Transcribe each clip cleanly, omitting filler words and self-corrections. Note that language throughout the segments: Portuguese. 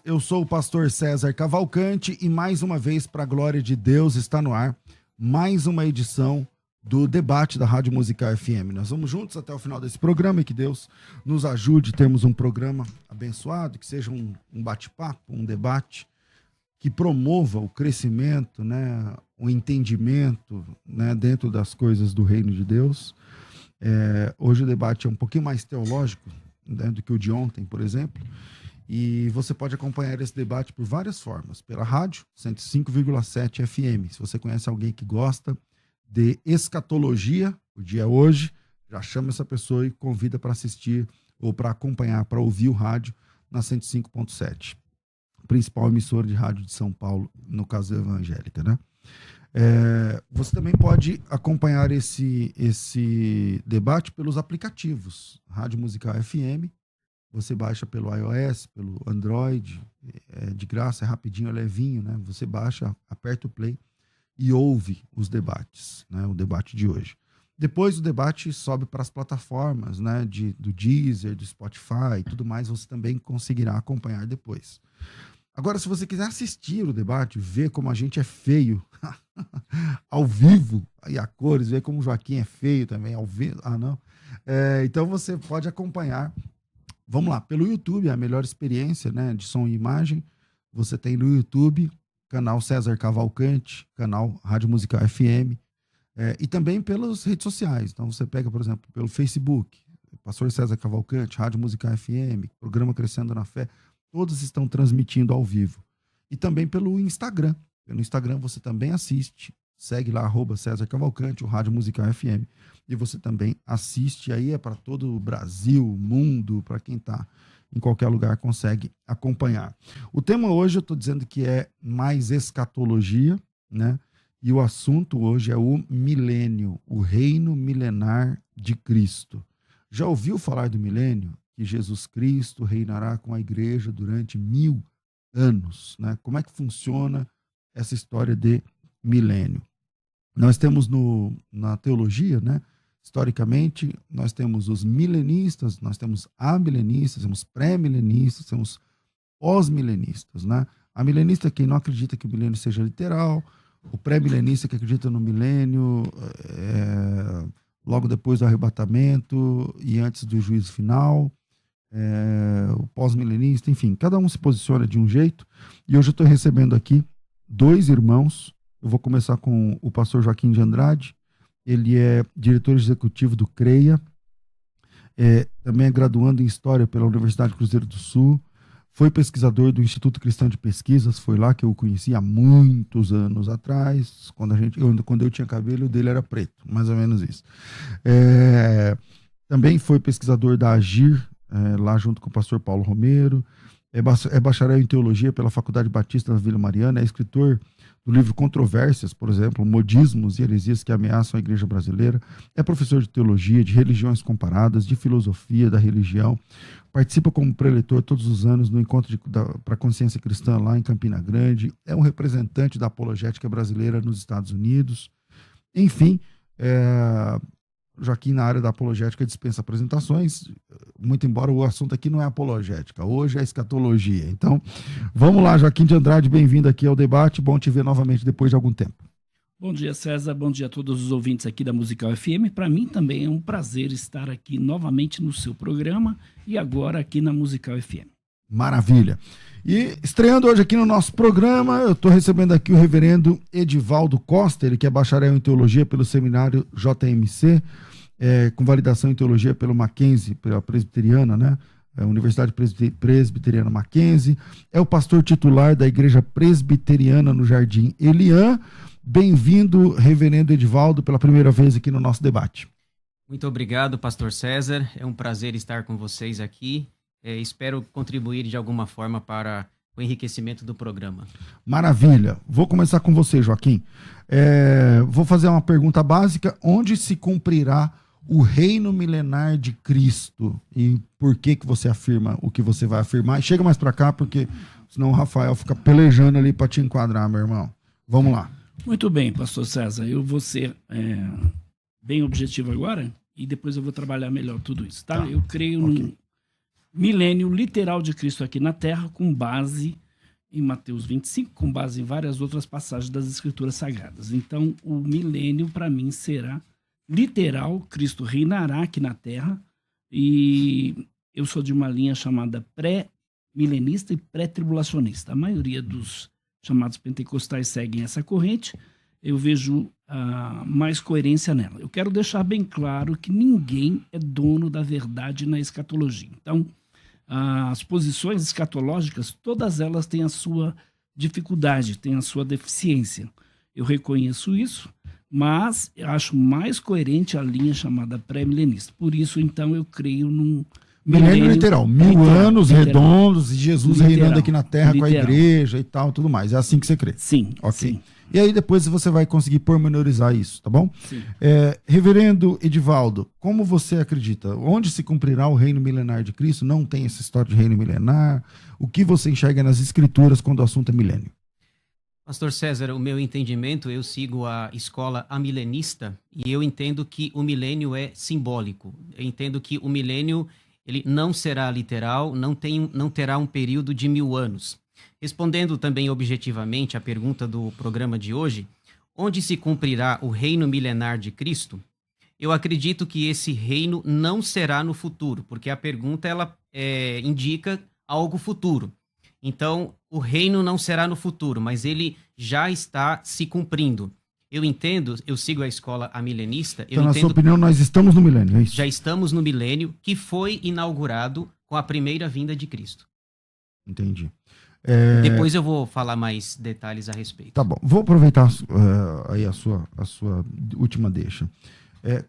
Eu sou o pastor César Cavalcante e mais uma vez, para a glória de Deus, está no ar mais uma edição do debate da Rádio Musical FM. Nós vamos juntos até o final desse programa e que Deus nos ajude a termos um programa abençoado, que seja um bate-papo, um debate que promova o crescimento, né, o entendimento, né, dentro das coisas do reino de Deus. Hoje o debate é um pouquinho mais teológico, né, do que o de ontem, por exemplo. E você pode acompanhar esse debate por várias formas. Pela rádio, 105,7 FM. Se você conhece alguém que gosta de escatologia, o dia é hoje, já chama essa pessoa e convida para assistir ou para acompanhar, para ouvir o rádio na 105,7. Principal emissora de rádio de São Paulo, no caso evangélica, né? Você também pode acompanhar esse debate pelos aplicativos. Rádio Musical FM, você baixa pelo iOS, pelo Android, de graça, é rapidinho, é levinho, né? Você baixa, aperta o play e ouve os debates, né? O debate de hoje. Depois o debate sobe para as plataformas, né? Do Deezer, do Spotify e tudo mais, você também conseguirá acompanhar depois. Agora, se você quiser assistir o debate, ver como a gente é feio ao vivo, e a cores, ver como o Joaquim é feio também ao vivo, então você pode acompanhar. Vamos lá, pelo YouTube, a melhor experiência, né, de som e imagem, você tem no YouTube, canal César Cavalcante, canal Rádio Musical FM, e também pelas redes sociais. Então você pega, por exemplo, pelo Facebook, Pastor César Cavalcante, Rádio Musical FM, programa Crescendo na Fé, todos estão transmitindo ao vivo. E também pelo Instagram. Pelo Instagram você também assiste, segue lá, @César Cavalcante, o Rádio Musical FM, e você também assiste, aí é para todo o Brasil, mundo, para quem está em qualquer lugar consegue acompanhar. O tema hoje eu estou dizendo que é mais escatologia, né? E o assunto hoje é o milênio, o reino milenar de Cristo. Já ouviu falar do milênio? Que Jesus Cristo reinará com a igreja durante 1000 anos, né? Como é que funciona essa história de milênio? Nós temos na teologia, né? Historicamente, nós temos os milenistas, nós temos amilenistas, temos pré-milenistas, temos pós-milenistas, né? A milenista é quem não acredita que o milênio seja literal, o pré-milenista que acredita no milênio logo depois do arrebatamento e antes do juízo final, o pós-milenista, enfim, cada um se posiciona de um jeito. E hoje eu estou recebendo aqui 2 irmãos. Eu vou começar com o pastor Joaquim de Andrade. Ele é diretor executivo do CREA, também é graduando em História pela Universidade Cruzeiro do Sul, foi pesquisador do Instituto Cristão de Pesquisas, foi lá que eu o conheci há muitos anos atrás, quando eu tinha cabelo, o dele era preto, mais ou menos isso. Também foi pesquisador da Agir, lá junto com o pastor Paulo Romero, é bacharel em Teologia pela Faculdade Batista da Vila Mariana, é escritor do livro Controvérsias, por exemplo, Modismos e Heresias que Ameaçam a Igreja Brasileira, é professor de Teologia, de Religiões Comparadas, de Filosofia da Religião, participa como preletor todos os anos no Encontro para a Consciência Cristã lá em Campina Grande, é um representante da apologética brasileira nos Estados Unidos, enfim, Joaquim, na área da apologética, dispensa apresentações, muito embora o assunto aqui não é apologética, hoje é escatologia. Então, vamos lá, Joaquim de Andrade, bem-vindo aqui ao debate, bom te ver novamente depois de algum tempo. Bom dia, César, bom dia a todos os ouvintes aqui da Musical FM. Para mim também é um prazer estar aqui novamente no seu programa e agora aqui na Musical FM. Maravilha. E estreando hoje aqui no nosso programa, eu estou recebendo aqui o reverendo Edivaldo Costa, ele que é bacharel em Teologia pelo Seminário JMC, com validação em Teologia pelo Mackenzie, pela Presbiteriana, né? Universidade Presbiteriana Mackenzie, é o pastor titular da Igreja Presbiteriana no Jardim Elian. Bem-vindo, reverendo Edivaldo, pela primeira vez aqui no nosso debate. Muito obrigado, pastor César, é um prazer estar com vocês aqui. Espero contribuir de alguma forma para o enriquecimento do programa. Maravilha. Vou começar com você, Joaquim. Vou fazer uma pergunta básica. Onde se cumprirá o reino milenar de Cristo? E por que você afirma o que você vai afirmar? E chega mais para cá, porque senão o Rafael fica pelejando ali para te enquadrar, meu irmão. Vamos lá. Muito bem, pastor César. Eu vou ser bem objetivo agora e depois eu vou trabalhar melhor tudo isso, tá? Eu creio milênio literal de Cristo aqui na Terra, com base em Mateus 25, com base em várias outras passagens das Escrituras Sagradas. Então, o milênio, para mim, será literal. Cristo reinará aqui na Terra, e eu sou de uma linha chamada pré-milenista e pré-tribulacionista. A maioria dos chamados pentecostais seguem essa corrente. Eu vejo mais coerência nela. Eu quero deixar bem claro que ninguém é dono da verdade na escatologia. Então, as posições escatológicas, todas elas têm a sua dificuldade, têm a sua deficiência. Eu reconheço isso, mas eu acho mais coerente a linha chamada pré-milenista. Por isso, então, eu creio num milênio literal, 1000 anos redondos e Jesus reinando aqui na Terra com a igreja e tal, tudo mais. É assim que você crê? Sim. Ok. Sim. E aí depois você vai conseguir pormenorizar isso, tá bom? Sim. Reverendo Edivaldo, como você acredita? Onde se cumprirá o reino milenar de Cristo? Não tem essa história de reino milenar? O que você enxerga nas escrituras quando o assunto é milênio? Pastor César, o meu entendimento, eu sigo a escola amilenista e eu entendo que o milênio é simbólico. Eu entendo que o milênio ele não será literal, não terá um período de 1000 anos. Respondendo também objetivamente à pergunta do programa de hoje, onde se cumprirá o reino milenar de Cristo? Eu acredito que esse reino não será no futuro, porque a pergunta ela indica algo futuro. Então, o reino não será no futuro, mas ele já está se cumprindo. Eu entendo, eu sigo a escola amilenista. Então, na sua opinião, nós estamos no milênio, é isso? Já estamos no milênio, que foi inaugurado com a primeira vinda de Cristo. Entendi. Depois eu vou falar mais detalhes a respeito. Tá bom. Vou aproveitar aí a sua última deixa.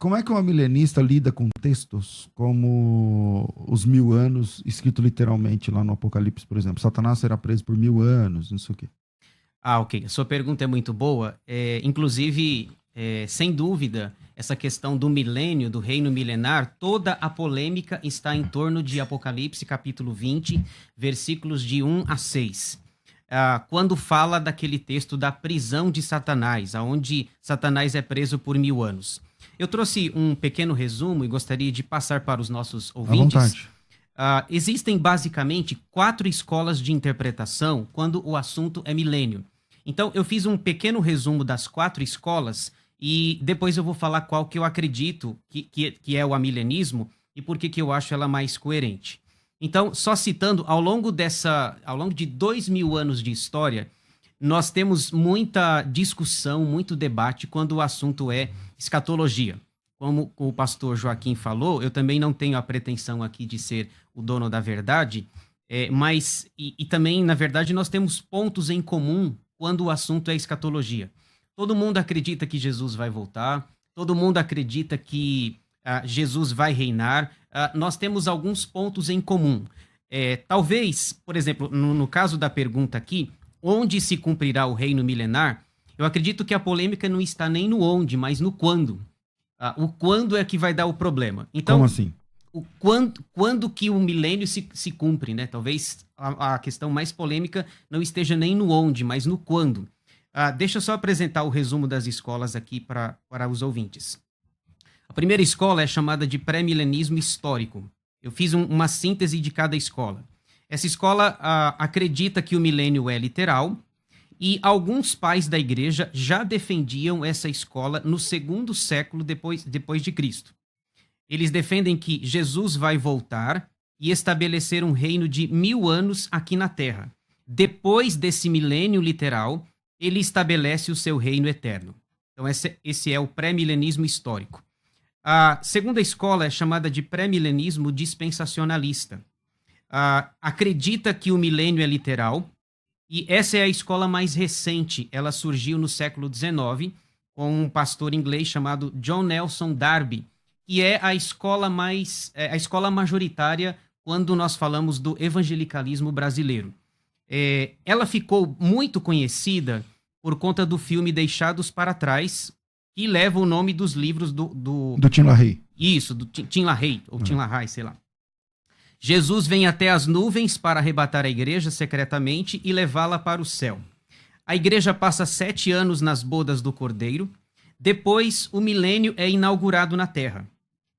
Como é que uma milenista lida com textos como os 1000 anos, escrito literalmente lá no Apocalipse, por exemplo? Satanás será preso por 1000 anos, não sei o quê. Ok. A sua pergunta é muito boa. Inclusive, sem dúvida, essa questão do milênio, do reino milenar, toda a polêmica está em torno de Apocalipse, capítulo 20, versículos de 1 a 6. Quando fala daquele texto da prisão de Satanás, onde Satanás é preso por 1000 anos. Eu trouxe um pequeno resumo e gostaria de passar para os nossos ouvintes. À vontade. Existem basicamente 4 escolas de interpretação quando o assunto é milênio. Então, eu fiz um pequeno resumo das 4 escolas e depois eu vou falar qual que eu acredito que é o amilenismo e por que eu acho ela mais coerente. Então, só citando, ao longo de 2000 anos de história, nós temos muita discussão, muito debate quando o assunto é escatologia. Como o pastor Joaquim falou, eu também não tenho a pretensão aqui de ser o dono da verdade, mas também, na verdade, nós temos pontos em comum quando o assunto é escatologia. Todo mundo acredita que Jesus vai voltar, todo mundo acredita que Jesus vai reinar. Nós temos alguns pontos em comum. Talvez, por exemplo, no caso da pergunta aqui, onde se cumprirá o reino milenar, eu acredito que a polêmica não está nem no onde, mas no quando. O quando é que vai dar o problema. Então, como assim? Quando que o milênio se cumpre, né? Talvez a questão mais polêmica não esteja nem no onde, mas no quando. Deixa eu só apresentar o resumo das escolas aqui para os ouvintes. A primeira escola é chamada de pré-milenismo histórico. Eu fiz uma síntese de cada escola. Essa escola acredita que o milênio é literal e alguns pais da igreja já defendiam essa escola no 2º século depois de Cristo. Eles defendem que Jesus vai voltar e estabelecer um reino de 1000 anos aqui na Terra. Depois desse milênio literal, ele estabelece o seu reino eterno. Então, esse é o pré-milenismo histórico. A segunda escola é chamada de pré-milenismo dispensacionalista. Acredita que o milênio é literal, e essa é a escola mais recente. Ela surgiu no século XIX, com um pastor inglês chamado John Nelson Darby, que é a escola majoritária quando nós falamos do evangelicalismo brasileiro. Ela ficou muito conhecida por conta do filme Deixados para Trás, que leva o nome dos livros do Tim LaHaye. Isso, do Tim LaHaye, ou Tim LaHaye, sei lá. Jesus vem até as nuvens para arrebatar a igreja secretamente e levá-la para o céu. A igreja passa 7 anos nas bodas do Cordeiro. Depois, o milênio é inaugurado na terra.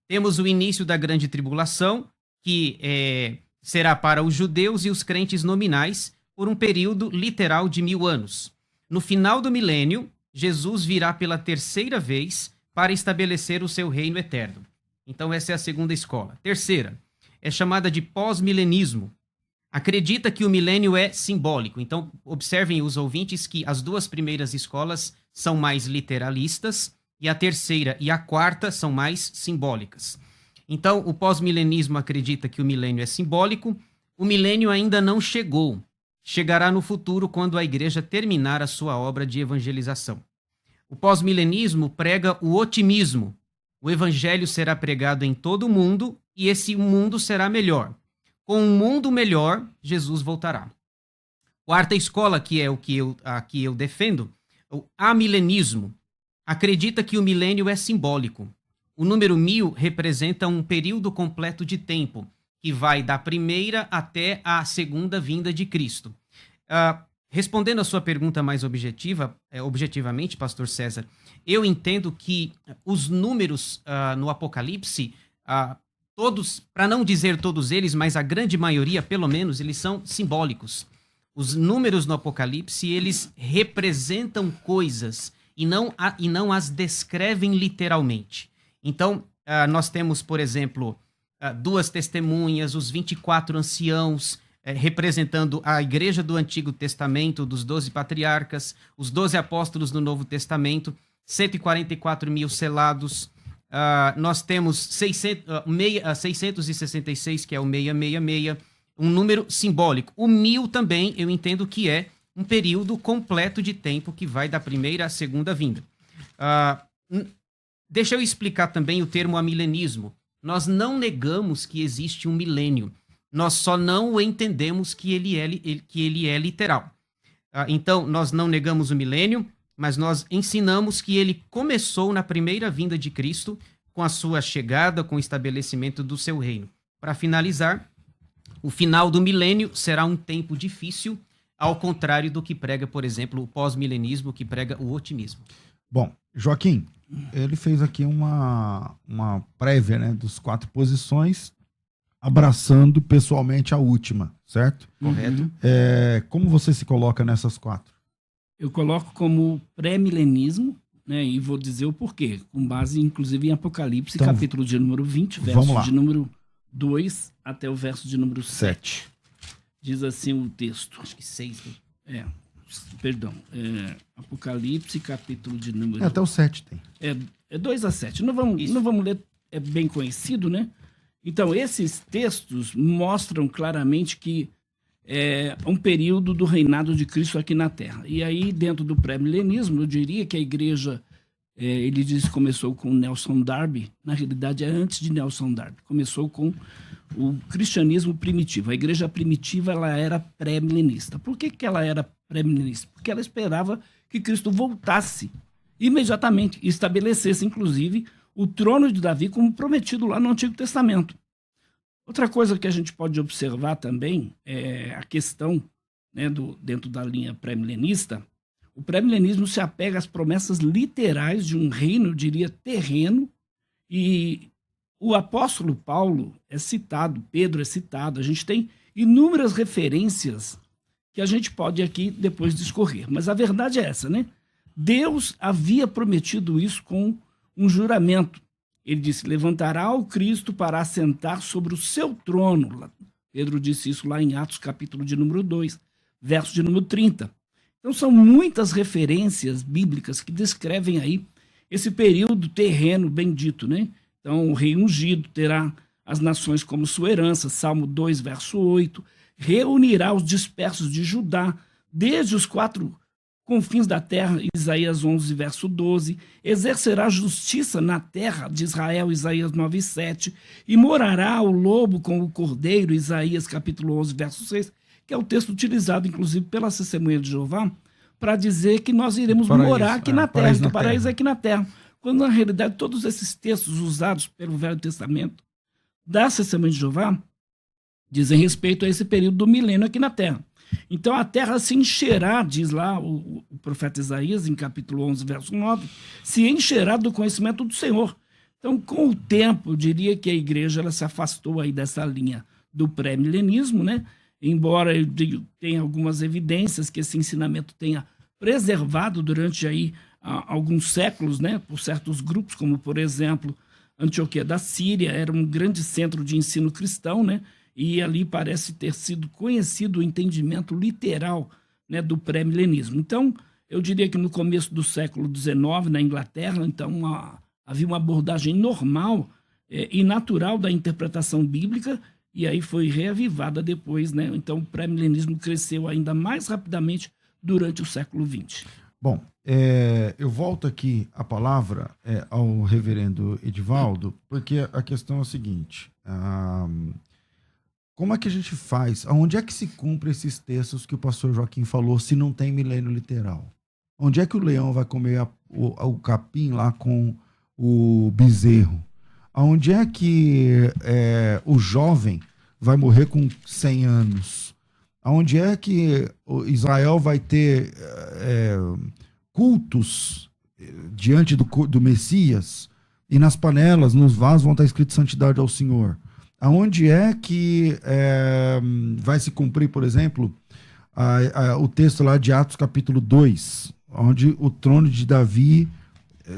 Temos o início da grande tribulação, que será para os judeus e os crentes nominais por um período literal de 1000 anos. No final do milênio, Jesus virá pela terceira vez para estabelecer o seu reino eterno. Então essa é a segunda escola. Terceira, é chamada de pós-milenismo. Acredita que o milênio é simbólico. Então, observem os ouvintes que as duas primeiras escolas são mais literalistas e a terceira e a quarta são mais simbólicas. Então, o pós-milenismo acredita que o milênio é simbólico. O milênio ainda não chegou. Chegará no futuro quando a igreja terminar a sua obra de evangelização. O pós-milenismo prega o otimismo. O evangelho será pregado em todo o mundo e esse mundo será melhor. Com um mundo melhor, Jesus voltará. Quarta escola, que é o que eu defendo, o amilenismo. Acredita que o milênio é simbólico. O número 1000 representa um período completo de tempo, que vai da primeira até a segunda vinda de Cristo. Respondendo a sua pergunta mais objetivamente, pastor César, eu entendo que os números no Apocalipse, todos, para não dizer todos eles, mas a grande maioria, pelo menos, eles são simbólicos. Os números no Apocalipse, eles representam coisas e não as descrevem literalmente. Então, nós temos, por exemplo, 2 testemunhas, os 24 anciãos, representando a igreja do Antigo Testamento, dos 12 patriarcas, os 12 apóstolos do Novo Testamento, 144 mil selados. Nós temos 666, que é o 666, um número simbólico. O 1000 também, eu entendo que é um período completo de tempo que vai da primeira à segunda vinda. Deixa eu explicar também o termo amilenismo. Nós não negamos que existe um milênio. Nós só não o entendemos que ele é literal. Então, nós não negamos o milênio, mas nós ensinamos que ele começou na primeira vinda de Cristo, com a sua chegada, com o estabelecimento do seu reino. Para finalizar, o final do milênio será um tempo difícil, ao contrário do que prega, por exemplo, o pós-milenismo, que prega o otimismo. Bom, Joaquim, ele fez aqui uma prévia, né, dos 4 posições, abraçando pessoalmente a última, certo? Correto. Como você se coloca nessas 4? Eu coloco como pré-milenismo, né, e vou dizer o porquê, com base inclusive em Apocalipse, então, capítulo de número 20, verso de número 2 até o verso de número 7. Diz assim o texto. Acho que 6. Né? Apocalipse, capítulo de número... Até o 7 tem. 2 a 7. Não vamos ler, é bem conhecido, né? Então, esses textos mostram claramente que é um período do reinado de Cristo aqui na Terra. E aí, dentro do pré-milenismo, eu diria que a igreja, ele diz que começou com Nelson Darby, na realidade é antes de Nelson Darby, começou com o cristianismo primitivo. A igreja primitiva, ela era pré-milenista. Por que ela era pré-milenista? Porque ela esperava que Cristo voltasse imediatamente e estabelecesse, inclusive, o trono de Davi como prometido lá no Antigo Testamento. Outra coisa que a gente pode observar também é a questão, né, dentro da linha pré-milenista. O pré-milenismo se apega às promessas literais de um reino, eu diria, terreno, e o apóstolo Paulo é citado, Pedro é citado, a gente tem inúmeras referências que a gente pode aqui depois discorrer. Mas a verdade é essa, né? Deus havia prometido isso com um juramento. Ele disse, levantará o Cristo para assentar sobre o seu trono. Pedro disse isso lá em Atos, capítulo de número 2, verso de número 30. Então são muitas referências bíblicas que descrevem aí esse período terreno bendito, né? Então o rei ungido terá as nações como sua herança, Salmo 2, verso 8, reunirá os dispersos de Judá desde os 4 confins da terra, Isaías 11, verso 12, exercerá justiça na terra de Israel, Isaías 9, 7, e morará o lobo com o cordeiro, Isaías capítulo 11, verso 6, que é o texto utilizado, inclusive, pela Testemunha de Jeová, para dizer que nós iremos morar aqui na terra, que o paraíso é aqui na terra. Quando, na realidade, todos esses textos usados pelo Velho Testamento da Testemunha de Jeová dizem respeito a esse período do milênio aqui na terra. Então a terra se encherá, diz lá o profeta Isaías, em capítulo 11, verso 9, se encherá do conhecimento do Senhor. Então, com o tempo, eu diria que a igreja ela se afastou aí dessa linha do pré-milenismo, né? Embora eu tenha algumas evidências que esse ensinamento tenha preservado durante aí alguns séculos, né? Por certos grupos, como por exemplo Antioquia da Síria, era um grande centro de ensino cristão, né? E ali parece ter sido conhecido o entendimento literal, né, do pré-milenismo. Então, eu diria que no começo do século XIX, na Inglaterra, então havia uma abordagem normal e natural da interpretação bíblica, e aí foi reavivada depois, né? Então, o pré-milenismo cresceu ainda mais rapidamente durante o século XX. Bom, eu volto aqui a palavra ao reverendo Edivaldo, porque a questão é a seguinte: como é que a gente faz? Onde é que se cumpre esses textos que o pastor Joaquim falou, se não tem milênio literal? Onde é que o leão vai comer o capim lá com o bezerro? Onde é que o jovem vai morrer com 100 anos? Onde é que Israel vai ter cultos diante do Messias, e nas panelas, nos vasos vão estar escrito santidade ao Senhor? Aonde é que vai se cumprir, por exemplo, o texto lá de Atos capítulo 2, onde o trono de Davi,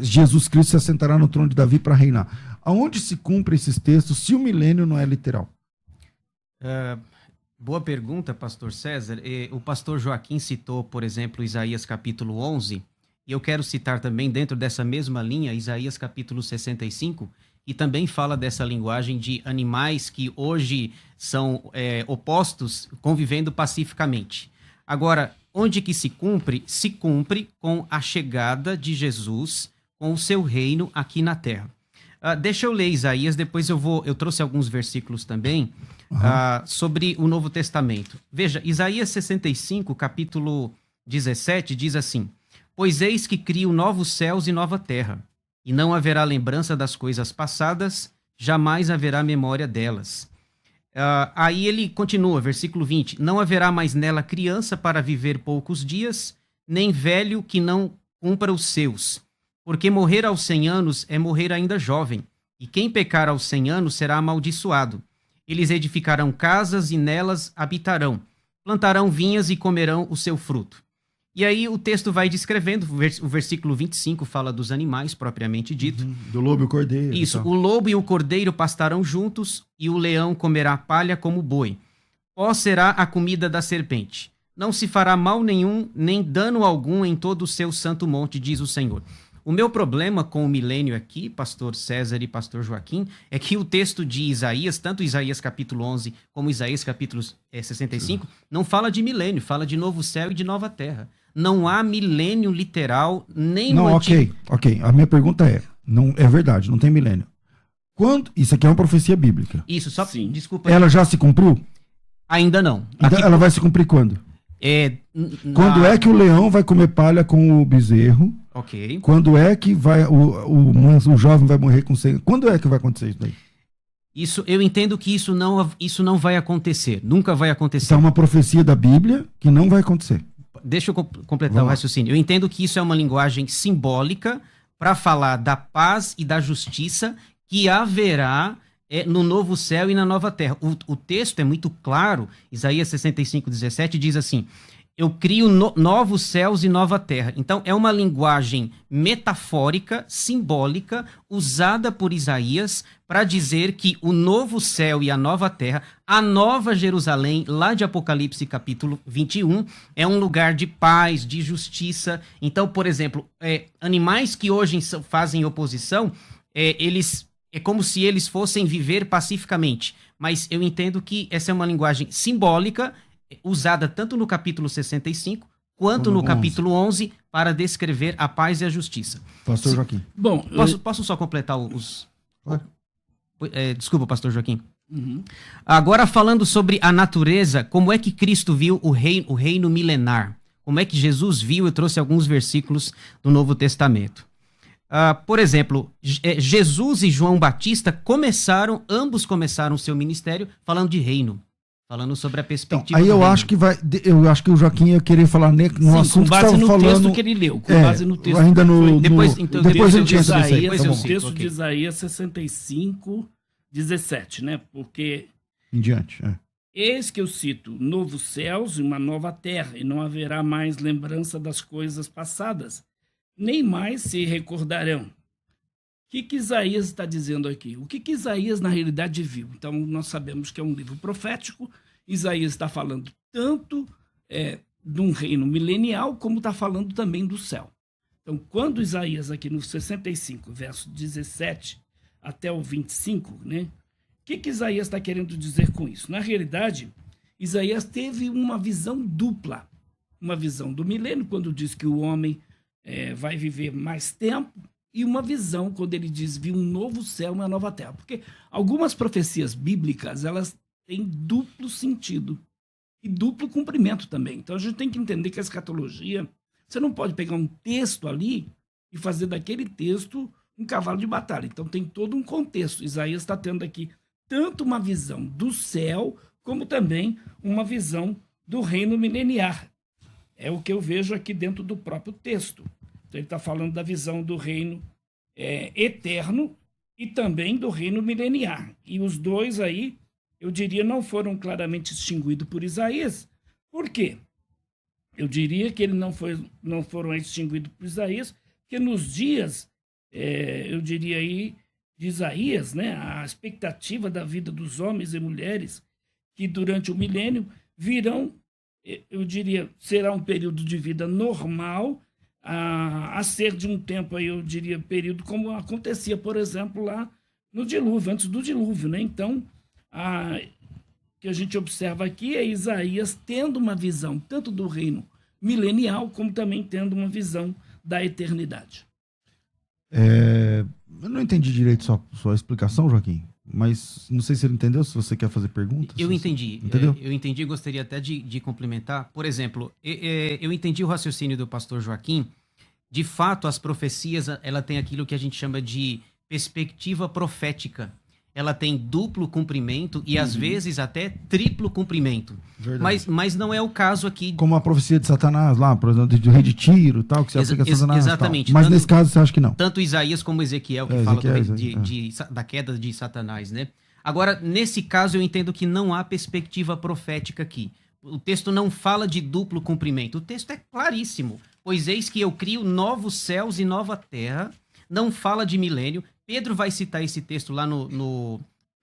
Jesus Cristo se assentará no trono de Davi para reinar? Aonde se cumpre esses textos se o milênio não é literal? Boa pergunta, pastor César. O pastor Joaquim citou, por exemplo, Isaías capítulo 11, e eu quero citar também, dentro dessa mesma linha, Isaías capítulo 65, e também fala dessa linguagem de animais que hoje são opostos, convivendo pacificamente. Agora, onde que se cumpre? Se cumpre com a chegada de Jesus, com o seu reino aqui na terra. Deixa eu ler Isaías, depois eu trouxe alguns versículos também sobre o Novo Testamento. Veja, Isaías 65, capítulo 17, diz assim: Pois eis que crio novos céus e nova terra, e não haverá lembrança das coisas passadas, jamais haverá memória delas. Aí ele continua, versículo 20: Não haverá mais nela criança para viver poucos dias, nem velho que não cumpra os seus. Porque morrer aos 100 anos é morrer ainda jovem, e quem pecar aos 100 anos será amaldiçoado. Eles edificarão casas e nelas habitarão, plantarão vinhas e comerão o seu fruto. E aí o texto vai descrevendo, o versículo 25 fala dos animais, propriamente dito. Do lobo e o cordeiro. Isso, o lobo e o cordeiro pastarão juntos, e o leão comerá palha como boi. Pó será a comida da serpente. Não se fará mal nenhum, nem dano algum em todo o seu santo monte, diz o Senhor. O meu problema com o milênio aqui, pastor César e pastor Joaquim, é que o texto de Isaías, tanto Isaías capítulo 11 como Isaías capítulo 65, não fala de milênio, fala de novo céu e de nova terra. Não há milênio literal, nem no antigo... Ok. A minha pergunta é verdade, não tem milênio. Isso aqui é uma profecia bíblica. Isso, só... Sim. Desculpa. Ela já se cumpriu? Ainda não. Então, ela vai se cumprir quando? Quando é que o leão vai comer palha com o bezerro? Ok. Quando é que o jovem vai morrer com 100? Quando é que vai acontecer isso daí? Eu entendo que isso não vai acontecer. Nunca vai acontecer. Isso é uma profecia da Bíblia que não vai acontecer. Deixa eu completar o raciocínio. Eu entendo que isso é uma linguagem simbólica para falar da paz e da justiça que haverá no novo céu e na nova terra. O texto é muito claro. Isaías 65, 17 diz assim: eu crio novos céus e nova terra. Então, é uma linguagem metafórica, simbólica, usada por Isaías para dizer que o novo céu e a nova terra, a nova Jerusalém, lá de Apocalipse capítulo 21, é um lugar de paz, de justiça. Então, por exemplo, animais que hoje fazem oposição, é como se eles fossem viver pacificamente. Mas eu entendo que essa é uma linguagem simbólica, usada tanto no capítulo 65 quanto no capítulo 11 para descrever a paz e a justiça. Pastor Joaquim. Bom, posso só completar os... Desculpa, pastor Joaquim. Uhum. Agora, falando sobre a natureza, como é que Cristo viu o reino milenar? Como é que Jesus viu? Eu trouxe alguns versículos do Novo Testamento. Por exemplo, Jesus e João Batista ambos começaram seu ministério falando de reino. Falando sobre a perspectiva. Então, aí eu acho que o Joaquim ia querer falar no assunto com base que estava no falando. Texto que ele leu, com base no texto. Ainda depois eu tinha o texto de Isaías 65, 17, né? Porque em diante. Eis que eu cito, novos céus e uma nova terra, e não haverá mais lembrança das coisas passadas, nem mais se recordarão. O que Isaías está dizendo aqui? O que Isaías, na realidade, viu? Então, nós sabemos que é um livro profético. Isaías está falando tanto de um reino milenial, como está falando também do céu. Então, quando Isaías, aqui no 65, verso 17 até o 25, né? O que Isaías está querendo dizer com isso? Na realidade, Isaías teve uma visão dupla. Uma visão do milênio, quando diz que o homem vai viver mais tempo, e uma visão quando ele diz vi um novo céu e uma nova terra. Porque algumas profecias bíblicas, elas têm duplo sentido e duplo cumprimento também. Então a gente tem que entender que a escatologia, você não pode pegar um texto ali e fazer daquele texto um cavalo de batalha. Então tem todo um contexto. Isaías está tendo aqui tanto uma visão do céu, como também uma visão do reino mileniar. É o que eu vejo aqui dentro do próprio texto. Então, ele está falando da visão do reino eterno e também do reino mileniar. E os dois aí, eu diria, não foram claramente distinguidos por Isaías. Por quê? Eu diria que eles não foram distinguidos por Isaías, porque nos dias, eu diria aí, de Isaías, né, a expectativa da vida dos homens e mulheres que durante o milênio virão, eu diria, será um período de vida normal, a ser de um tempo aí, eu diria, período como acontecia, por exemplo, lá no dilúvio, antes do dilúvio, né? Então, que a gente observa aqui é Isaías tendo uma visão tanto do reino milenial, como também tendo uma visão da eternidade. Eu não entendi direito sua explicação, Joaquim, mas não sei se ele entendeu, se você quer fazer perguntas. Eu entendi. Entendeu? Eu entendi e gostaria até de complementar. Por exemplo, eu entendi o raciocínio do pastor Joaquim. De fato, as profecias, ela tem aquilo que a gente chama de perspectiva profética. Ela tem duplo cumprimento e, às vezes, até triplo cumprimento. Mas não é o caso aqui. Como a profecia de Satanás lá, por exemplo, do rei de Tiro, tal, que se aplica a Satanás. Exatamente. Mas nesse caso você acha que não? Tanto Isaías como Ezequiel, que fala da queda de Satanás, né? Agora, nesse caso, eu entendo que não há perspectiva profética aqui. O texto não fala de duplo cumprimento. O texto é claríssimo. Pois eis que eu crio novos céus e nova terra. Não fala de milênio. Pedro vai citar esse texto lá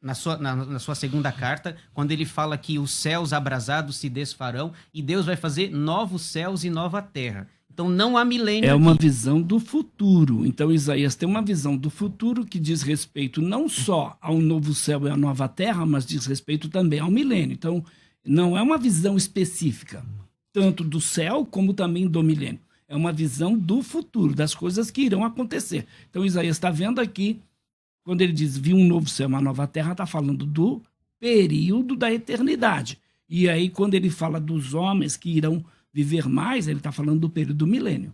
na sua segunda carta, quando ele fala que os céus abrasados se desfarão e Deus vai fazer novos céus e nova terra. Então não há milênio. É uma visão do futuro. Então Isaías tem uma visão do futuro que diz respeito não só ao novo céu e à nova terra, mas diz respeito também ao milênio. Então não é uma visão específica, tanto do céu como também do milênio. É uma visão do futuro, das coisas que irão acontecer. Então, Isaías está vendo aqui, quando ele diz, vi um novo céu, uma nova terra, está falando do período da eternidade. E aí, quando ele fala dos homens que irão viver mais, ele está falando do período do milênio.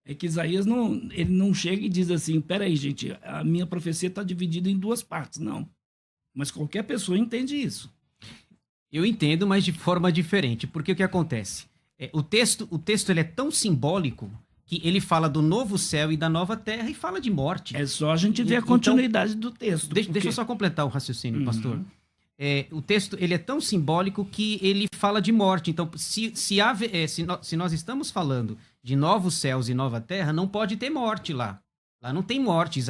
É que Isaías ele não chega e diz assim, peraí, gente, a minha profecia está dividida em duas partes. Não. Mas qualquer pessoa entende isso. Eu entendo, mas de forma diferente. Porque o que acontece? O texto ele é tão simbólico que ele fala do novo céu e da nova terra e fala de morte. É só a gente ver a continuidade do texto. Deixa eu só completar o raciocínio, pastor. O texto ele é tão simbólico que ele fala de morte. Então, se nós estamos falando de novos céus e nova terra, não pode ter morte lá. Lá não tem morte.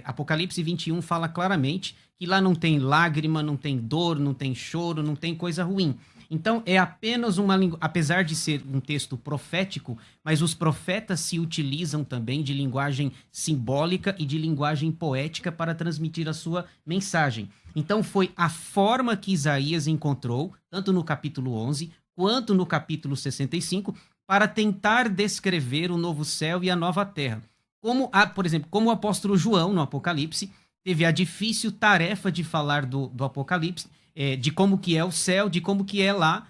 Apocalipse 21 fala claramente que lá não tem lágrima, não tem dor, não tem choro, não tem coisa ruim. Então, é apenas apesar de ser um texto profético, mas os profetas se utilizam também de linguagem simbólica e de linguagem poética para transmitir a sua mensagem. Então, foi a forma que Isaías encontrou, tanto no capítulo 11 quanto no capítulo 65, para tentar descrever o novo céu e a nova terra. Por exemplo, como o apóstolo João, no Apocalipse, teve a difícil tarefa de falar do Apocalipse, de como que é o céu, de como que é lá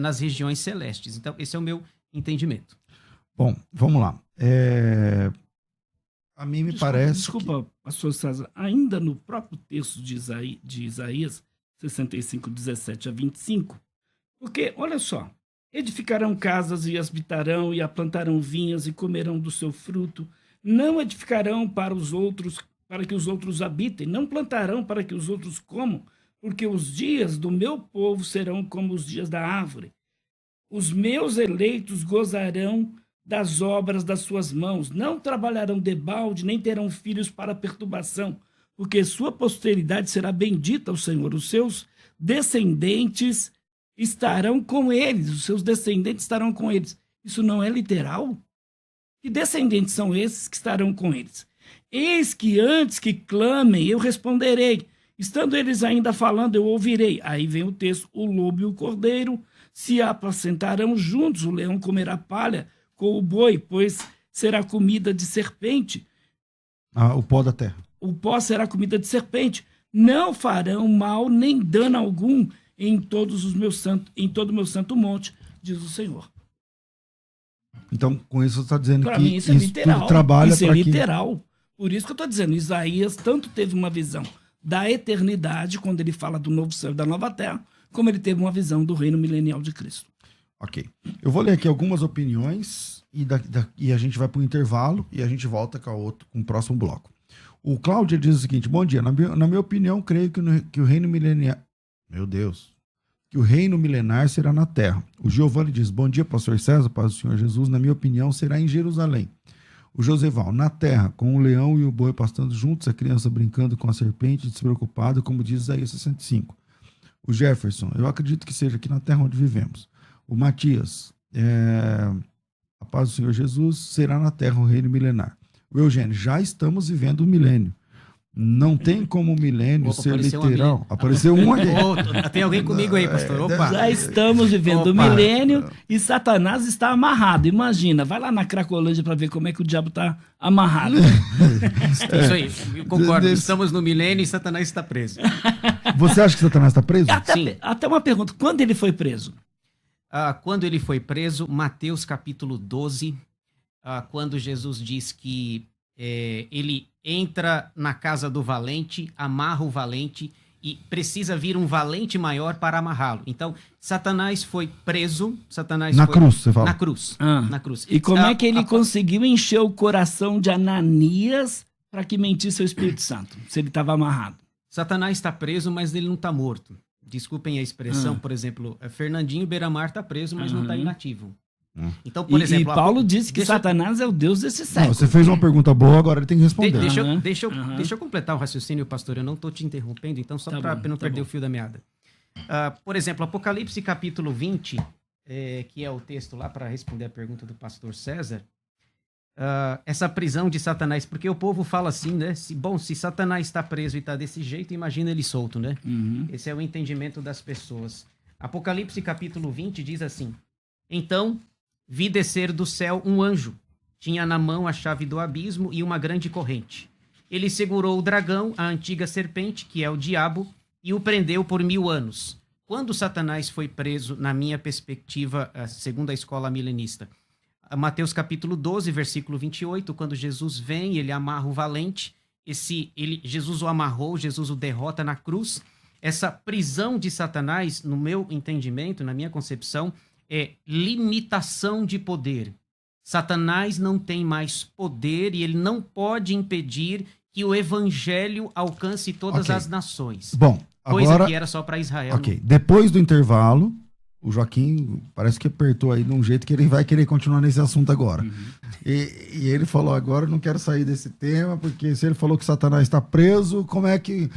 nas regiões celestes. Então, esse é o meu entendimento. Bom, vamos lá. A mim me parece... Desculpa, pastor César, ainda no próprio texto de Isaías 65, 17 a 25, porque, olha só, edificarão casas e as habitarão, e plantarão vinhas e comerão do seu fruto, não edificarão para que os outros habitem, não plantarão para que os outros comam, porque os dias do meu povo serão como os dias da árvore. Os meus eleitos gozarão das obras das suas mãos, não trabalharão debalde, nem terão filhos para perturbação, porque sua posteridade será bendita ao Senhor. Os seus descendentes estarão com eles, os seus descendentes estarão com eles. Isso não é literal? Que descendentes são esses que estarão com eles? Eis que antes que clamem, eu responderei. Estando eles ainda falando, eu ouvirei. Aí vem o texto: o lobo e o cordeiro se apacentarão juntos, o leão comerá palha com o boi, pois será comida de serpente. O pó da terra. O pó será comida de serpente. Não farão mal nem dano algum em todo o meu santo monte, diz o Senhor. Então, com isso você está dizendo Pra que mim isso é literal. tudo trabalha Isso é para que... literal. Por isso que eu estou dizendo, Isaías tanto teve uma visão da eternidade, quando ele fala do novo céu e da nova terra, como ele teve uma visão do reino milenial de Cristo. Ok. Eu vou ler aqui algumas opiniões e a gente vai para o intervalo e a gente volta com o próximo bloco. O Cláudio diz o seguinte: bom dia, na minha opinião, creio que o reino milenial... Meu Deus. Que o reino milenar será na terra. O Giovanni diz: bom dia, pastor César, paz do Senhor Jesus. Na minha opinião, será em Jerusalém. O Joseval: na terra, com o leão e o boi pastando juntos, a criança brincando com a serpente, despreocupada, como diz Isaías 65. O Jefferson: eu acredito que seja aqui na terra onde vivemos. O Matias: a paz do Senhor Jesus, será na terra o reino milenar. O Eugênio: já estamos vivendo o milênio. Não tem como o milênio ser literal. Apareceu um aqui. Tem alguém comigo aí, pastor? Opa. Já estamos vivendo o milênio e Satanás está amarrado. Imagina, vai lá na Cracolândia para ver como é que o diabo está amarrado. Isso aí, eu concordo. Estamos no milênio e Satanás está preso. Você acha que Satanás está preso? Sim. Até uma pergunta: quando ele foi preso? Quando ele foi preso, Mateus capítulo 12, quando Jesus diz que ele entra na casa do valente, amarra o valente e precisa vir um valente maior para amarrá-lo. Então, Satanás foi preso. Cruz, você fala? Na cruz. Na cruz. E como é que ele conseguiu encher o coração de Ananias para que mentisse ao Espírito Santo, se ele estava amarrado? Satanás está preso, mas ele não está morto. Desculpem a expressão, por exemplo, Fernandinho Beiramar está preso, mas não está inativo. Então, por exemplo, Paulo disse que Satanás é o Deus desse século. Não, você fez uma pergunta boa, agora ele tem que responder. Deixa eu completar o raciocínio, pastor. Eu não estou te interrompendo, então só para não perder o fio da meada. Por exemplo, Apocalipse capítulo 20, que é o texto lá para responder a pergunta do pastor César, essa prisão de Satanás, porque o povo fala assim, né? Se Satanás está preso e está desse jeito, imagina ele solto, né? Esse é o entendimento das pessoas. Apocalipse capítulo 20 diz assim: então vi descer do céu um anjo. Tinha na mão a chave do abismo e uma grande corrente. Ele segurou o dragão, a antiga serpente, que é o diabo, e o prendeu por 1000 anos. Quando Satanás foi preso, na minha perspectiva, segundo a escola milenista? Mateus capítulo 12, versículo 28, quando Jesus vem, ele amarra o valente. Jesus o amarrou, Jesus o derrota na cruz. Essa prisão de Satanás, no meu entendimento, na minha concepção, é limitação de poder. Satanás não tem mais poder e ele não pode impedir que o evangelho alcance todas as nações. Bom, coisa agora... que era só para Israel. Ok, depois do intervalo, o Joaquim parece que apertou aí de um jeito que ele vai querer continuar nesse assunto agora. E ele falou: agora eu não quero sair desse tema, porque se ele falou que Satanás está preso, como é que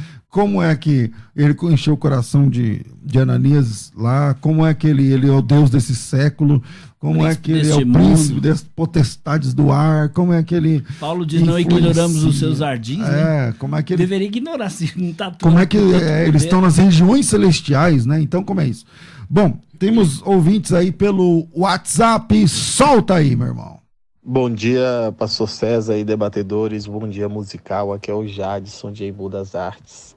ele encheu o coração de Ananias lá? Como é que ele é o Deus desse século? Como é que ele é o príncipe das potestades do ar? Como é que ele... Paulo diz: não ignoramos os seus ardis, né? Como é que ele... Deveria ignorar, se não tá tudo. Como é que eles estão nas regiões celestiais, né? Então, como é isso? Bom, temos ouvintes aí pelo WhatsApp. Solta aí, meu irmão. Bom dia, pastor César e debatedores. Bom dia, musical. Aqui é o Jadson de Embu das Artes.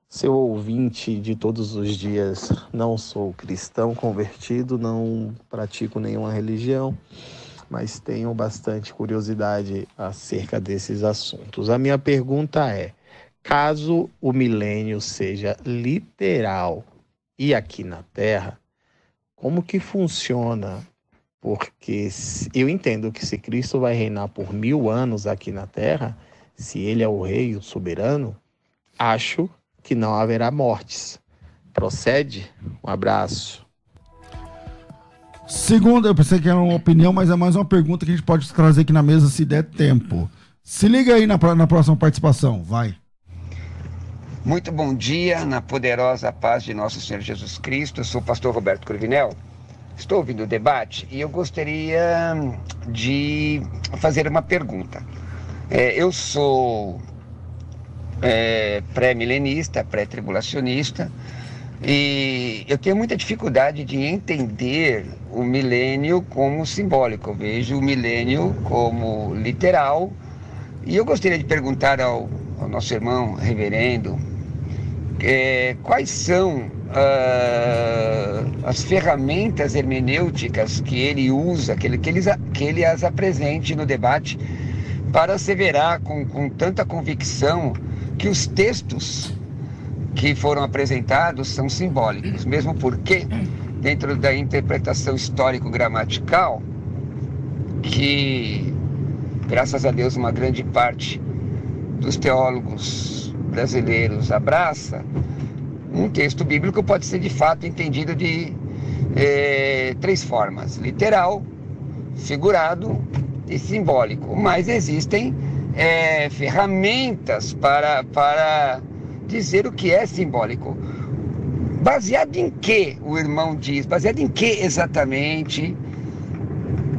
Seu ouvinte de todos os dias. Não sou cristão convertido, não pratico nenhuma religião, mas tenho bastante curiosidade acerca desses assuntos. A minha pergunta é: caso o milênio seja literal e aqui na Terra, como que funciona? Porque eu entendo que se Cristo vai reinar por 1000 anos aqui na Terra, se ele é o rei, o soberano, acho que não haverá mortes. Procede? Um abraço. Segundo, eu pensei que era uma opinião, mas é mais uma pergunta que a gente pode trazer aqui na mesa se der tempo. Se liga aí na próxima participação, vai. Muito bom dia, na poderosa paz de nosso Senhor Jesus Cristo. Eu sou o pastor Roberto Cruvinel. Estou ouvindo o debate e eu gostaria de fazer uma pergunta. Eu sou pré-milenista, pré-tribulacionista, e eu tenho muita dificuldade de entender o milênio como simbólico. Eu vejo o milênio como literal. E eu gostaria de perguntar ao nosso irmão reverendo quais são as ferramentas hermenêuticas que ele usa, que ele as apresente no debate para asseverar com tanta convicção que os textos que foram apresentados são simbólicos, mesmo porque, dentro da interpretação histórico-gramatical, que, graças a Deus, uma grande parte dos teólogos brasileiros abraça, um texto bíblico pode ser, de fato, entendido de 3 formas: literal, figurado e simbólico. Mas existem ferramentas para dizer o que é simbólico. Baseado em que, o irmão diz? Baseado em que exatamente?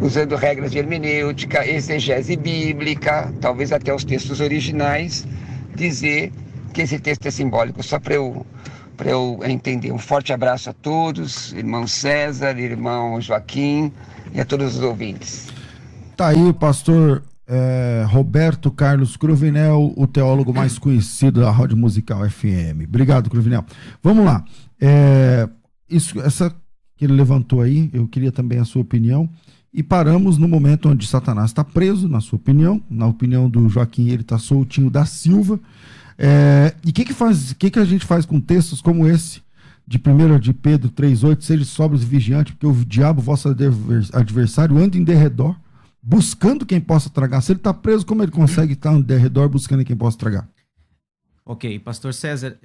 Usando regras de hermenêutica, exegese bíblica, talvez até os textos originais, dizer que esse texto é simbólico. Só para eu entender. Um forte abraço a todos, irmão César, irmão Joaquim e a todos os ouvintes. Tá aí o pastor Roberto Carlos Cruvinel, o teólogo mais conhecido da Rádio Musical FM. Obrigado, Cruvinel. Vamos lá. Essa que ele levantou aí, eu queria também a sua opinião. E paramos no momento onde Satanás está preso, na sua opinião. Na opinião do Joaquim, ele está soltinho da Silva. E o que a gente faz com textos como esse, de 1 de Pedro 3,8, seja sóbrios e vigiantes, porque o diabo, vosso adversário, anda em derredor, buscando quem possa tragar. Se ele está preso, como ele consegue estar em derredor buscando quem possa tragar? Ok, pastor César,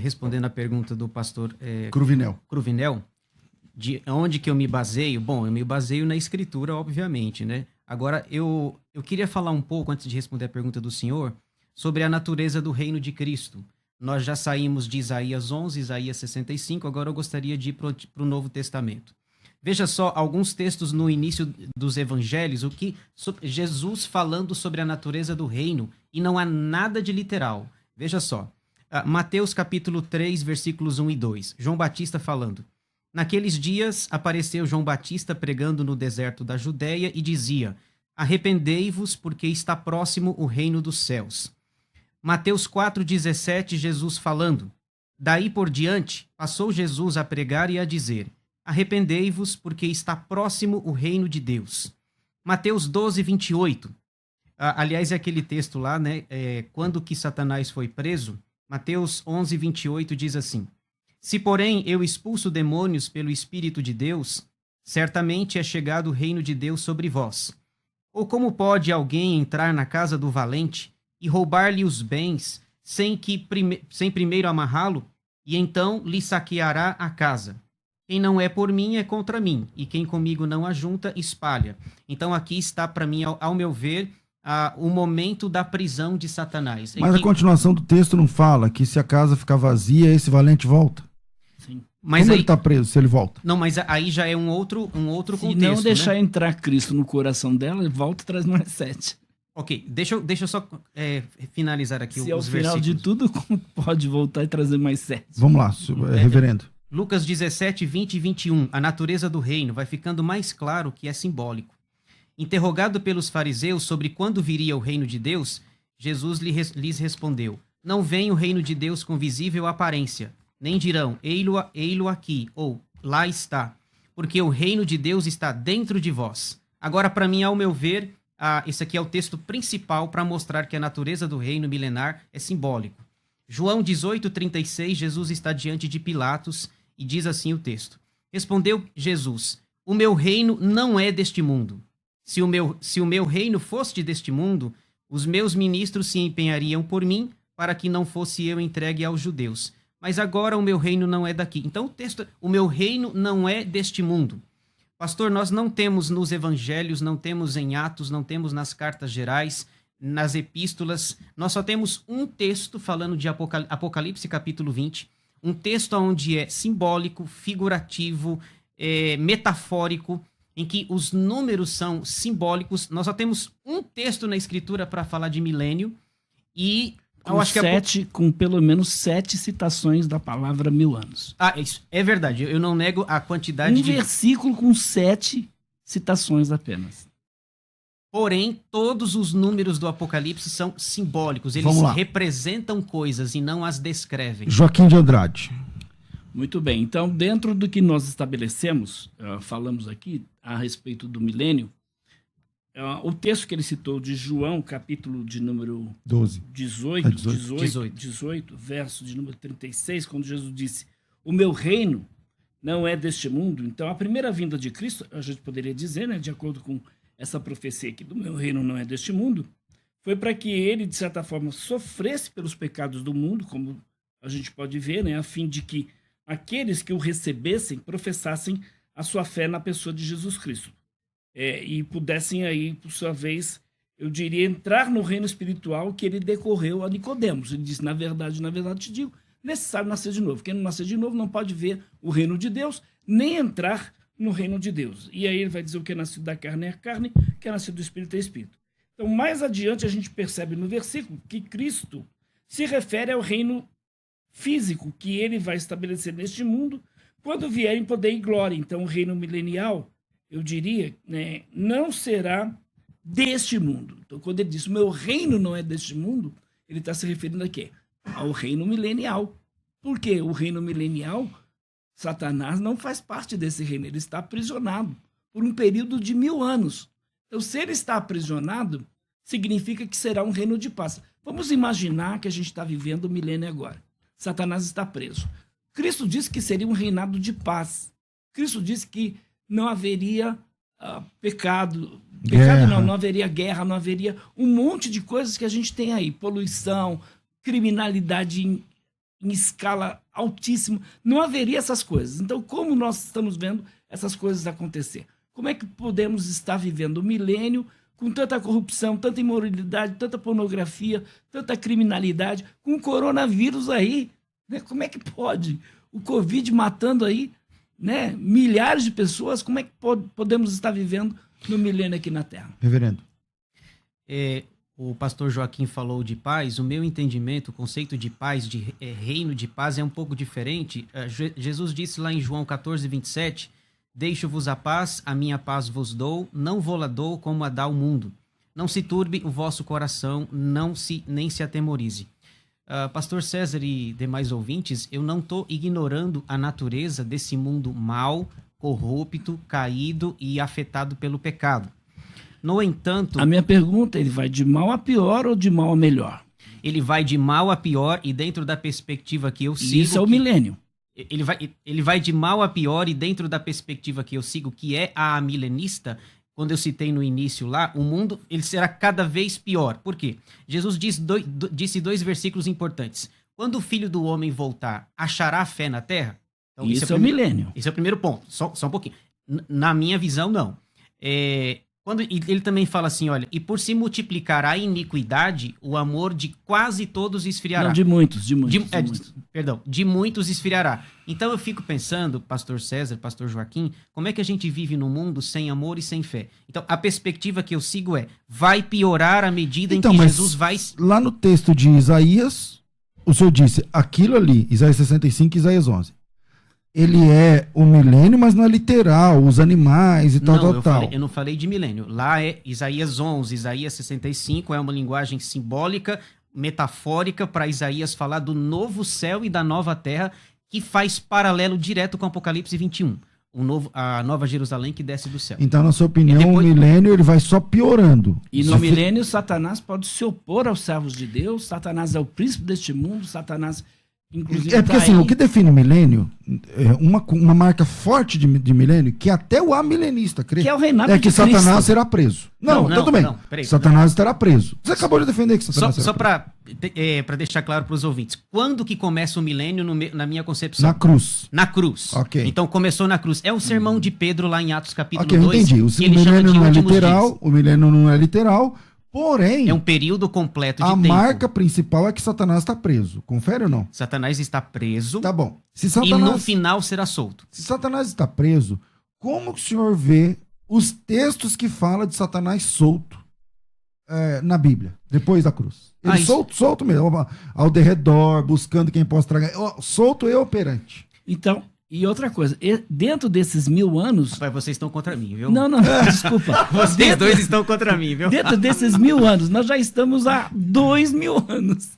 respondendo a pergunta do pastor Cruvinel, de onde que eu me baseio? Bom, eu me baseio na Escritura, obviamente, né? Agora, eu queria falar um pouco, antes de responder a pergunta do senhor, sobre a natureza do reino de Cristo. Nós já saímos de Isaías 11, Isaías 65, agora eu gostaria de ir para o Novo Testamento. Veja só alguns textos no início dos evangelhos, Jesus falando sobre a natureza do reino, e não há nada de literal. Veja só, Mateus capítulo 3, versículos 1 e 2, João Batista falando: naqueles dias apareceu João Batista pregando no deserto da Judéia e dizia: arrependei-vos, porque está próximo o reino dos céus. Mateus 4,17, Jesus falando: daí por diante, passou Jesus a pregar e a dizer: arrependei-vos, porque está próximo o reino de Deus. Mateus 12:28. Aliás, é aquele texto lá, né? Quando que Satanás foi preso, Mateus 11:28 diz assim: se, porém, eu expulso demônios pelo Espírito de Deus, certamente é chegado o reino de Deus sobre vós. Ou como pode alguém entrar na casa do valente e roubar-lhe os bens sem primeiro amarrá-lo, e então lhe saqueará a casa? Quem não é por mim é contra mim, e quem comigo não ajunta, espalha. Então aqui está, para mim, ao meu ver, o momento da prisão de Satanás. Mas a continuação do texto não fala que se a casa ficar vazia, esse valente volta? Sim. Mas como ele está preso se ele volta? Não, mas aí já é um outro contexto. Se não deixar entrar Cristo no coração dela, ele volta e traz mais 7. Ok, deixa eu só finalizar aqui os versículos. Se ao final de tudo, como pode voltar e trazer mais 7? Vamos lá, reverendo. Lucas 17, 20 e 21. A natureza do reino vai ficando mais claro que é simbólico. Interrogado pelos fariseus sobre quando viria o reino de Deus, Jesus lhes respondeu: não vem o reino de Deus com visível aparência, nem dirão, ei-lo aqui, ou lá está, porque o reino de Deus está dentro de vós. Agora, para mim, ao meu ver, esse aqui é o texto principal para mostrar que a natureza do reino milenar é simbólico. João 18:36, Jesus está diante de Pilatos e diz assim o texto: respondeu Jesus: o meu reino não é deste mundo. Se o meu reino fosse deste mundo, os meus ministros se empenhariam por mim para que não fosse eu entregue aos judeus. Mas agora o meu reino não é daqui. Então o texto, o meu reino não é deste mundo. Pastor, nós não temos nos evangelhos, não temos em Atos, não temos nas cartas gerais, nas epístolas, nós só temos um texto falando de Apocalipse capítulo 20, um texto onde é simbólico, figurativo, metafórico, em que os números são simbólicos. Nós só temos um texto na escritura para falar de milênio e eu acho que com pelo menos 7 citações da palavra 1000 anos. Isso é verdade. Eu não nego a quantidade de versículo com 7 citações apenas. Porém, todos os números do Apocalipse são simbólicos. Eles representam coisas e não as descrevem. Joaquim de Andrade. Muito bem. Então, dentro do que nós estabelecemos, falamos aqui a respeito do milênio, o texto que ele citou de João, capítulo de número 18, verso de número 36, quando Jesus disse, o meu reino não é deste mundo. Então, a primeira vinda de Cristo, a gente poderia dizer, né, de acordo com essa profecia aqui do meu reino não é deste mundo, foi para que ele, de certa forma, sofresse pelos pecados do mundo, como a gente pode ver, né, a fim de que aqueles que o recebessem professassem a sua fé na pessoa de Jesus Cristo. E pudessem aí, por sua vez, eu diria, entrar no reino espiritual que ele decorreu a Nicodemos. Ele disse, na verdade te digo, necessário nascer de novo. Quem não nascer de novo não pode ver o reino de Deus, nem entrar no reino de Deus. E aí ele vai dizer o que é nascido da carne é carne, o que é nascido do espírito é espírito. Então, mais adiante, a gente percebe no versículo que Cristo se refere ao reino físico que ele vai estabelecer neste mundo quando vier em poder e glória. Então, o reino milenial, eu diria, né, não será deste mundo. Então, quando ele diz o meu reino não é deste mundo, ele está se referindo a quê? Ao reino milenial. Por quê? O reino milenial, Satanás não faz parte desse reino, ele está aprisionado por um período de 1000 anos. Então, se ele está aprisionado, significa que será um reino de paz. Vamos imaginar que a gente está vivendo o milênio agora. Satanás está preso. Cristo disse que seria um reinado de paz. Cristo disse que não haveria pecado. Não haveria guerra, não haveria um monte de coisas que a gente tem aí. Poluição, criminalidade em escala altíssima. Não haveria essas coisas. Então, como nós estamos vendo essas coisas acontecer? Como é que podemos estar vivendo o milênio com tanta corrupção, tanta imoralidade, tanta pornografia, tanta criminalidade, com o coronavírus aí? Né? Como é que pode? O Covid matando aí, né, milhares de pessoas, como é que podemos estar vivendo no milênio aqui na Terra? Reverendo. O pastor Joaquim falou de paz. O meu entendimento, o conceito de paz, de reino de paz é um pouco diferente. Jesus disse lá em João 14, 27, deixo-vos a minha paz vos dou, não vou-la dou como a dá o mundo. Não se turbe o vosso coração, nem se atemorize. Pastor César e demais ouvintes, eu não estou ignorando a natureza desse mundo mau, corrupto, caído e afetado pelo pecado. No entanto... A minha pergunta, ele vai de mal a pior ou de mal a melhor? Ele vai de mal a pior e dentro da perspectiva que eu sigo... Isso é o milênio. Ele vai de mal a pior e dentro da perspectiva que eu sigo, que é a milenista, quando eu citei no início lá, o mundo ele será cada vez pior. Por quê? Jesus disse 2 versículos importantes. Quando o Filho do Homem voltar, achará fé na terra? Então, isso é o milênio. Esse é o primeiro ponto. Só um pouquinho. Na minha visão, não. Quando ele também fala assim, olha, e por se multiplicar a iniquidade, o amor de quase todos esfriará. Não, de muitos. Perdão, de muitos esfriará. Então eu fico pensando, pastor César, pastor Joaquim, como é que a gente vive num mundo sem amor e sem fé? Então a perspectiva que eu sigo vai piorar à medida em que Jesus vai... Lá no texto de Isaías, o senhor disse, aquilo ali, Isaías 65 e Isaías 11. Ele é o milênio, mas não é literal, os animais e tal. Eu não falei de milênio. Lá é Isaías 11, Isaías 65, é uma linguagem simbólica, metafórica, para Isaías falar do novo céu e da nova terra, que faz paralelo direto com Apocalipse 21. A nova Jerusalém que desce do céu. Então, na sua opinião, o milênio ele vai só piorando. E no milênio, Satanás pode se opor aos servos de Deus, Satanás é o príncipe deste mundo, Satanás Inclusive, É porque tá assim, aí- o que define milênio, uma marca forte de milênio, que até o amilenista crê, que é o reinado é que de Cristo. Satanás será preso. Não, Não, tudo bem. não, peraí. Satanás estará preso. Você acabou de defender que Satanás Só será preso. para deixar claro para os ouvintes, quando que começa o milênio na minha concepção? Na cruz. Na cruz. Ok. Então começou na cruz. É o sermão de Pedro lá em Atos capítulo Ok, eu 2. entendi. O que ele chama milênio de não é últimos literal, dias. o milênio não é literal, porém, É um período completo de a tempo. marca principal é que Satanás está preso. Confere ou não? Satanás está preso Tá bom. Se e no Satanás, final será solto. se Satanás está preso, como que o senhor vê os textos que falam de Satanás solto na Bíblia, depois da cruz? Ele solto mesmo, ao derredor, buscando quem possa tragar. Solto e operante. Então, e outra coisa, dentro desses 1000 anos... Rapaz, vocês estão contra mim, viu? Não, desculpa. Vocês dois estão contra mim, viu? Dentro desses 1000 anos, nós já estamos há 2000 anos.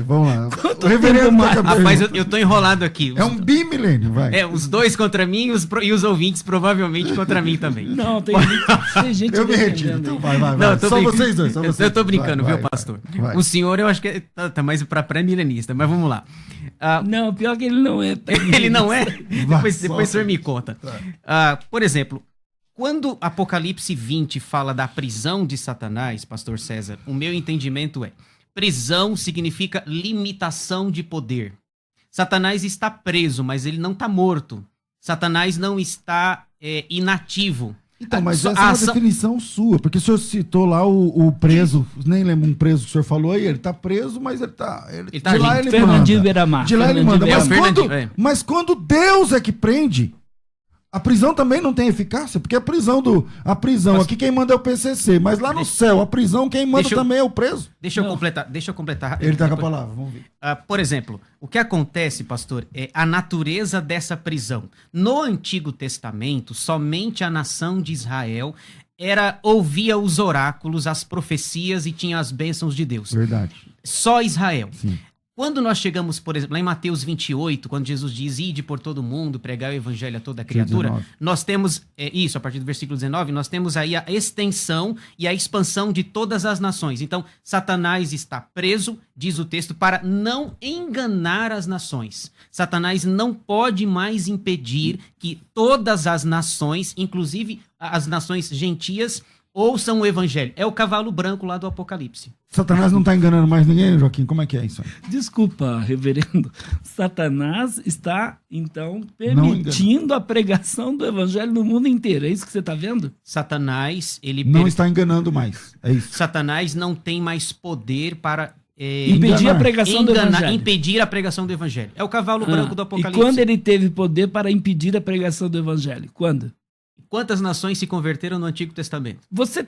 Vamos lá. Quanto O reverendo tempo tá mais? com a Rapaz, pergunta. eu tô enrolado aqui. É um bimilênio, vai. Os dois contra mim e os ouvintes provavelmente contra mim também. Não, tem gente Eu me retiro. defendendo Então aí. vai. Não, eu tô Só brincando. vocês dois. Só vocês Eu tô dois. brincando, Vai, viu, vai, pastor? vai. O senhor eu acho que tá mais pra pré-milenista, mas vamos lá. Não, pior que ele não é. Ele não é? Depois solta. o senhor me conta. Por exemplo, quando Apocalipse 20 fala da prisão de Satanás, pastor César, o meu entendimento é: prisão significa limitação de poder. Satanás está preso, mas ele não está morto. Satanás não está inativo. Então, mas essa é uma definição sua, porque o senhor citou lá o preso, nem lembro um preso que o senhor falou aí, ele tá preso, mas ele tá... Ele tá de lá ali. ele Fernandinho manda. Beiramar. De lá ele manda. Fernandinho Mas Beiramar. quando, Fernandinho, mas quando Deus é que prende, a prisão também não tem eficácia, porque a prisão Mas- aqui quem manda é o PCC, mas lá no céu, a prisão quem manda Deixa eu- também é o preso. Deixa eu Não. completar. Ele tá com a Depois- palavra, vamos ver. Por exemplo, o que acontece, pastor, é a natureza dessa prisão. No Antigo Testamento, somente a nação de Israel ouvia os oráculos, as profecias e tinha as bênçãos de Deus. Verdade. Só Israel. Sim. Quando nós chegamos, por exemplo, lá em Mateus 28, quando Jesus diz, ide por todo mundo, pregar o evangelho a toda criatura, 19. nós temos, isso, a partir do versículo 19, nós temos aí a extensão e a expansão de todas as nações. Então, Satanás está preso, diz o texto, para não enganar as nações. Satanás não pode mais impedir que todas as nações, inclusive as nações gentias, ouçam o evangelho. É o cavalo branco lá do Apocalipse. Satanás não tá enganando mais ninguém, Joaquim? Como é que é isso aí? Desculpa, reverendo. Satanás está, então, Não permitindo a pregação do evangelho no mundo inteiro. É isso que você está vendo? Satanás, Não está enganando mais, é isso. Satanás não tem mais poder para Impedir enganar. a pregação do evangelho. impedir a pregação do evangelho. É o cavalo branco do E Apocalipse. quando ele teve poder para impedir a pregação do evangelho? Quando? Quantas nações se converteram no Antigo Testamento? Você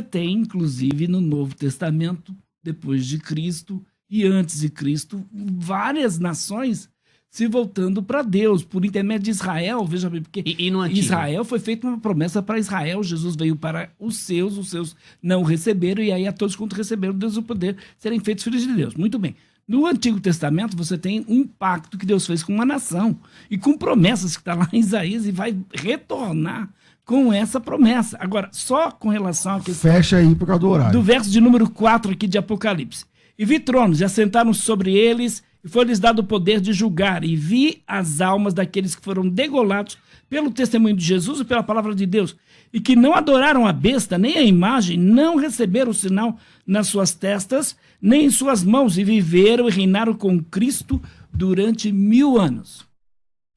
tem, inclusive, no Novo Testamento, depois de Cristo e antes de Cristo, várias nações se voltando para Deus, por intermédio de Israel. Veja bem, porque E no Antigo? Israel foi feita uma promessa para Israel. Jesus veio para os seus não receberam, e aí a todos quanto receberam, Deus o poder serem feitos filhos de Deus. Muito bem. No Antigo Testamento, você tem um pacto que Deus fez com uma nação e com promessas que está lá em Isaías e vai retornar com essa promessa. Agora, só com relação à questão Fecha aí por causa do horário. do verso de número 4 aqui de Apocalipse. E vi tronos, e assentaram sobre eles, e foi-lhes dado o poder de julgar, e vi as almas daqueles que foram degolados pelo testemunho de Jesus e pela palavra de Deus, e que não adoraram a besta, nem a imagem, não receberam o sinal nas suas testas, nem em suas mãos, e viveram e reinaram com Cristo durante 1000 anos.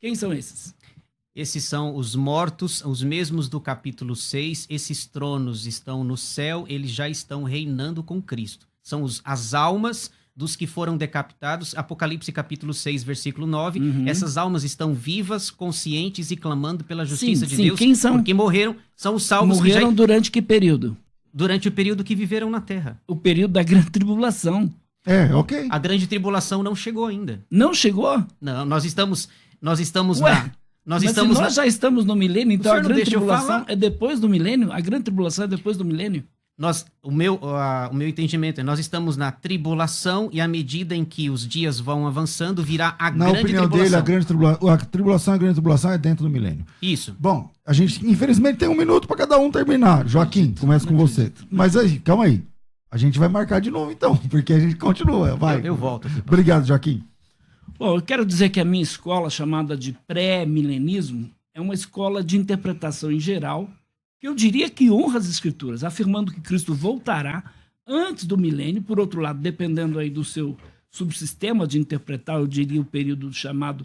Quem são esses? Esses são os mortos, os mesmos do capítulo 6. Esses tronos estão no céu, eles já estão reinando com Cristo. São as almas dos que foram decapitados. Apocalipse capítulo 6, versículo 9. Essas almas estão vivas, conscientes e clamando pela justiça de Deus. Quem são? Porque morreram, são os salvos Morreram que durante que período? durante o período que viveram na terra. O período da grande tribulação. Ok. A grande tribulação não chegou ainda. Não chegou? Não, nós estamos Ué, nós mas estamos se nós já estamos no milênio, então O a senhor não grande deixa eu tribulação falar? é depois do milênio? A grande tribulação é depois do milênio? o meu entendimento é nós estamos na tribulação e à medida em que os dias vão avançando, virá a Na grande opinião tribulação. dele, a grande tribulação é dentro do milênio. Isso. Bom, a gente infelizmente tem 1 minuto para cada um terminar. Joaquim, começa com você. Mas aí, calma aí. A gente vai marcar de novo então, porque a gente continua. Vai. Eu volto aqui. Obrigado, Joaquim. Bom, eu quero dizer que a minha escola, chamada de pré-milenismo, é uma escola de interpretação em geral, que eu diria que honra as Escrituras, afirmando que Cristo voltará antes do milênio. Por outro lado, dependendo aí do seu subsistema de interpretar, eu diria o período chamado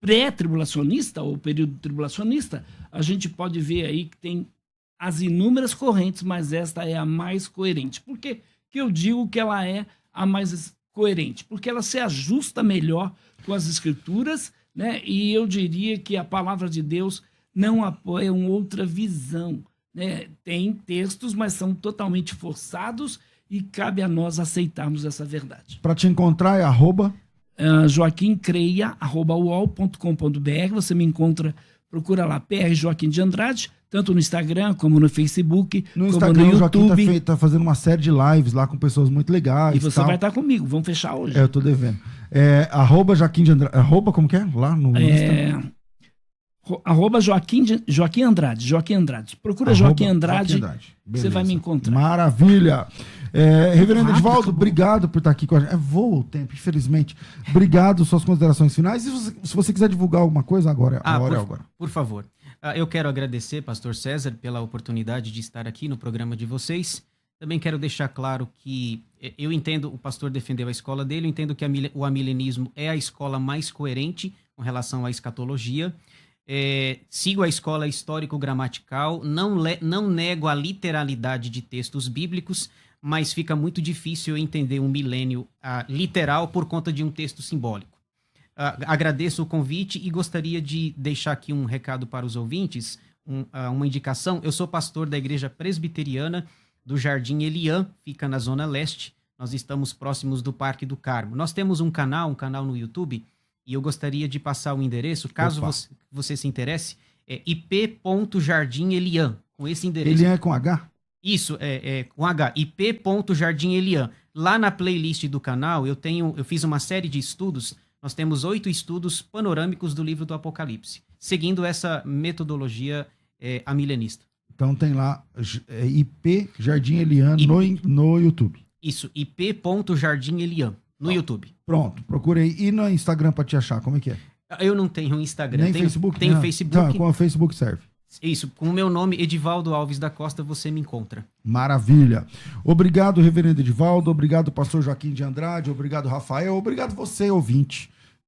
pré-tribulacionista ou período tribulacionista, a gente pode ver aí que tem as inúmeras correntes, mas esta é a mais coerente. Por que eu digo que ela é a mais coerente? Porque ela se ajusta melhor com as Escrituras, né? E eu diria que a palavra de Deus não apoia uma outra visão, né? Tem textos, mas são totalmente forçados e cabe a nós aceitarmos essa verdade. Para te encontrar é joaquimcreia@uol.com.br. Você me encontra, procura lá, PR Joaquim de Andrade, tanto no Instagram como no Facebook, no como Instagram. no O Joaquim YouTube. tá fazendo uma série de lives lá com pessoas muito legais. E você tal. vai estar comigo, vamos fechar hoje. Eu tô devendo. Joaquim de Andrade. Como que é? Lá no Insta. Joaquim Andrade. Procura Joaquim Andrade, você vai me encontrar. Maravilha. Reverendo Rápido, Edivaldo, acabou. obrigado por estar aqui com a gente. Voa o tempo, infelizmente. Obrigado, suas considerações finais. E se você quiser divulgar alguma coisa, agora é agora. Por favor. Eu quero agradecer, pastor César, pela oportunidade de estar aqui no programa de vocês. Também quero deixar claro que eu entendo, o pastor defendeu a escola dele, eu entendo que o amilenismo é a escola mais coerente com relação à escatologia. Sigo a escola histórico-gramatical, não nego a literalidade de textos bíblicos, mas fica muito difícil eu entender um milênio literal por conta de um texto simbólico. Agradeço o convite e gostaria de deixar aqui um recado para os ouvintes, uma indicação. Eu sou pastor da Igreja Presbiteriana do Jardim Eliã, fica na Zona Leste. Nós estamos próximos do Parque do Carmo. Nós temos um canal no YouTube, e eu gostaria de passar o endereço, caso você se interesse, é ip.jardim Eliã, com esse endereço. Eliã é com H? Isso, com H, ip.jardim Eliã. Lá na playlist do canal, eu fiz uma série de estudos, nós temos 8 estudos panorâmicos do livro do Apocalipse, seguindo essa metodologia amilenista. Então tem lá IP Jardim Eliã no YouTube. Isso, ip.jardim Eliã, no YouTube. Pronto, procure aí. E no Instagram para te achar, como é que é? Eu não tenho Instagram. Nem Facebook? Tenho Não. Facebook. Então, com o Facebook serve. Isso, com o meu nome, Edivaldo Alves da Costa, você me encontra. Maravilha. Obrigado, reverendo Edivaldo. Obrigado, pastor Joaquim de Andrade. Obrigado, Rafael. Obrigado você, ouvinte.